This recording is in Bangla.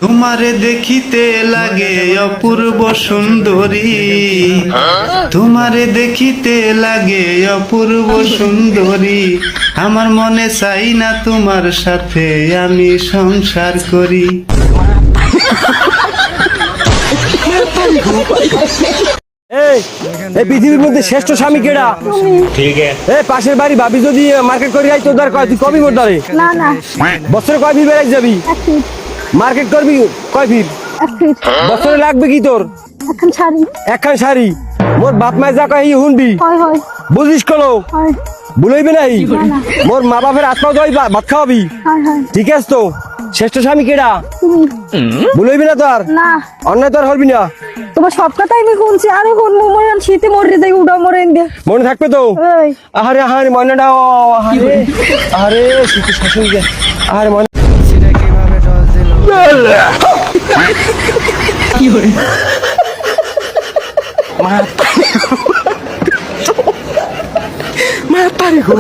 তোমারে দেখিতে লাগে অপূর্ব সুন্দরী, তোমারে দেখিতে লাগে অপূর্ব সুন্দরী, আমার মনে চাই না তোমার সাথে আমি সংসার করি। এই পৃথিবীর মধ্যে শ্রেষ্ঠ স্বামী কেডা? ठीक है। পাশের বাড়ি ভাবি যদি মার্কেট করে যাই তোর কয় তুই কবি মোটারে না না বছরে কয় ফিট বেড়াই যাবি? এক ফিট মার্কেট করবি কয় ফিট? এক ফিট বছরে লাগবে কি তোর? এখন ছাড়ি একখান শাড়ি মোর বাপ মায় যা কয় শুনবি, হয় হয় বুঝিস কলো হয় ভুলইবে নাই। না। মোর মা বাপের আত্মাও দই ভাত খাওয়াবি, হয় হয় ঠিক আছে? তো শ্রেষ্ঠ স্বামী কেডা? তুমি ভুলইবি না তোর, না অন্যায় তোর হবি না। তোমার সব কথাই আমি শুনছি, আরে কোন মরে শীতে মরে যাই উড়া মরে এনে মনে থাকবে তো? এই আরে আরে ময়নাটা আরে আরে শীতে শাশুড়ি গে আরে ময়না কি হরে মা তারি গো